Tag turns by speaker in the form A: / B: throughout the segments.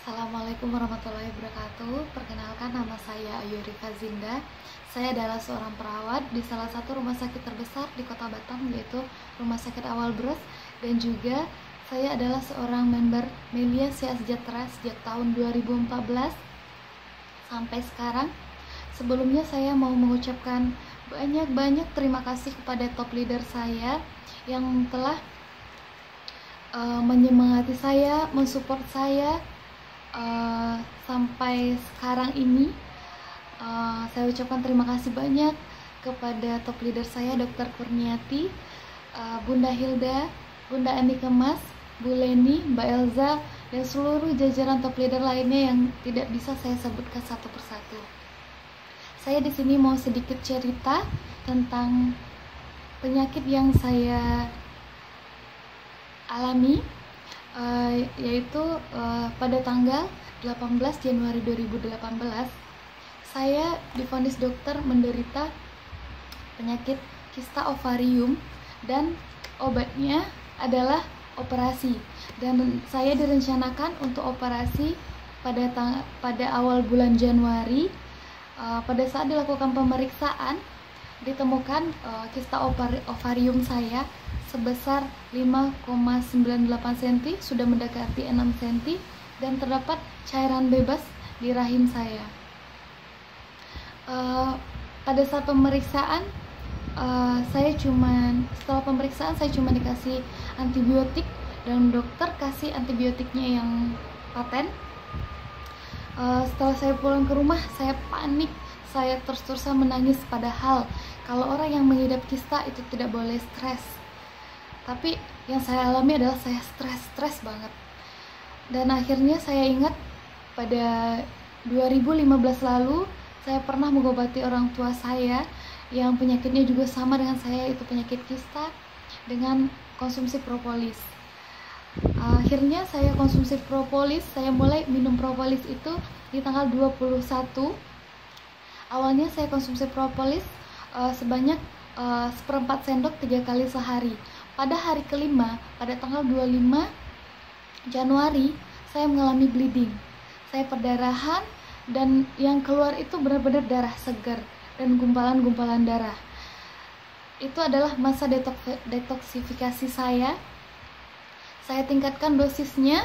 A: Assalamualaikum warahmatullahi wabarakatuh. Perkenalkan, nama saya Ayu Rika Zinda. Saya adalah seorang perawat di salah satu rumah sakit terbesar di Kota Batam, yaitu Rumah Sakit Awal Bros. Dan juga saya adalah seorang member Melia Sehat Sejahtera sejak tahun 2014 sampai sekarang. Sebelumnya saya mau mengucapkan banyak terima kasih kepada top leader saya yang telah menyemangati saya, mensupport saya sampai sekarang ini. Saya ucapkan terima kasih banyak kepada top leader saya, Dr. Kurniati, Bunda Hilda, Bunda Andika Mas, Bu Leni, Mbak Elza, dan seluruh jajaran top leader lainnya yang tidak bisa saya sebutkan satu persatu. Saya di sini mau sedikit cerita tentang penyakit yang saya alami, yaitu pada tanggal 18 Januari 2018 saya divonis dokter menderita penyakit kista ovarium dan obatnya adalah operasi, dan saya direncanakan untuk operasi pada awal bulan Januari. Pada saat dilakukan pemeriksaan ditemukan kista ovarium saya sebesar 5,98 cm, sudah mendekati 6 cm, dan terdapat cairan bebas di rahim saya. Pada saat pemeriksaan setelah pemeriksaan saya cuma dikasih antibiotik, dan dokter kasih antibiotiknya yang paten. Setelah saya pulang ke rumah, saya panik, saya terus-terusan menangis, padahal kalau orang yang mengidap kista itu tidak boleh stres. Tapi yang saya alami adalah saya stres banget. Dan akhirnya saya ingat pada 2015 lalu saya pernah mengobati orang tua saya yang penyakitnya juga sama dengan saya, itu penyakit kista, dengan konsumsi propolis. Akhirnya saya konsumsi propolis, saya mulai minum propolis itu di tanggal 21. Awalnya saya konsumsi propolis sebanyak 1/4 sendok 3 kali sehari. Pada hari kelima, pada tanggal 25 Januari, saya mengalami bleeding. Saya perdarahan, dan yang keluar itu benar-benar darah segar dan gumpalan-gumpalan darah. Itu adalah masa detoksifikasi saya. Saya tingkatkan dosisnya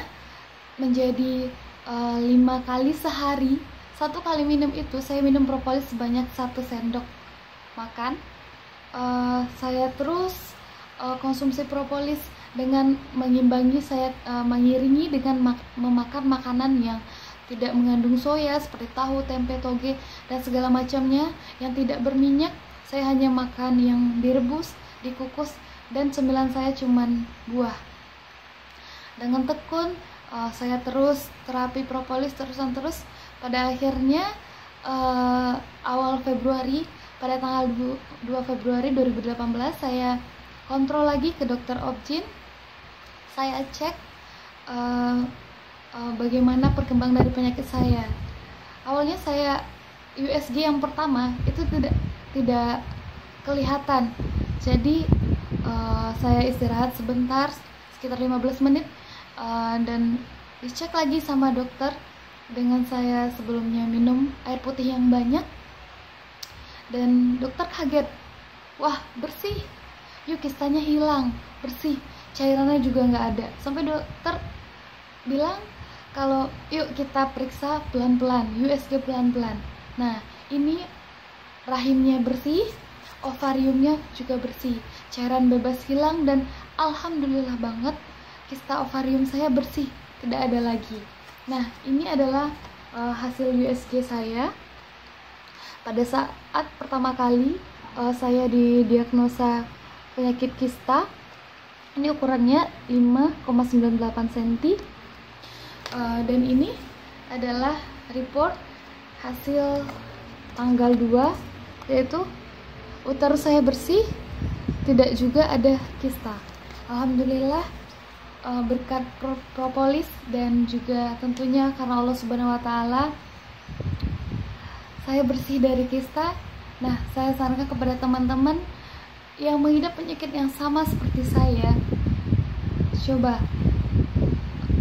A: menjadi 5 kali sehari. 1 kali minum itu saya minum propolis sebanyak 1 sendok makan. Saya terus konsumsi propolis dengan mengimbangi, saya mengiringi dengan memakan makanan yang tidak mengandung soya seperti tahu, tempe, toge, dan segala macamnya yang tidak berminyak. Saya hanya makan yang direbus, dikukus, dan cemilan saya cuman buah. Dengan tekun saya terus terapi propolis terus. Pada akhirnya awal Februari, pada tanggal 2 Februari 2018 saya kontrol lagi ke dokter Objin. Saya cek bagaimana perkembangan dari penyakit saya. Awalnya saya USG yang pertama itu tidak kelihatan. Jadi saya istirahat sebentar sekitar 15 menit dan dicek lagi sama dokter dengan saya sebelumnya minum air putih yang banyak, dan dokter kaget, wah bersih, yuk kistanya hilang, bersih, cairannya juga nggak ada. Sampai dokter bilang kalau yuk kita periksa pelan-pelan, USG pelan-pelan. Nah, ini rahimnya bersih, ovariumnya juga bersih, cairan bebas hilang, dan alhamdulillah banget kista ovarium saya bersih, tidak ada lagi. Nah, ini adalah hasil USG saya pada saat pertama kali saya didiagnosa penyakit kista. Ini ukurannya 5,98 cm, dan ini adalah report hasil tanggal 2, yaitu uterus saya bersih, tidak juga ada kista. Alhamdulillah, berkat propolis dan juga tentunya karena Allah Subhanahu wa Ta'ala, saya bersih dari kista. Nah, saya sarankan kepada teman-teman yang mengidap penyakit yang sama seperti saya, coba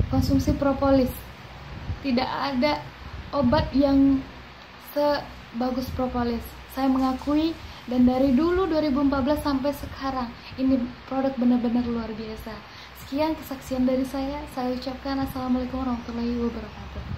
A: konsumsi propolis. Tidak ada obat yang sebagus propolis. Saya mengakui, dan dari dulu 2014 sampai sekarang ini produk benar-benar luar biasa. Sekian kesaksian dari saya ucapkan assalamualaikum warahmatullahi wabarakatuh.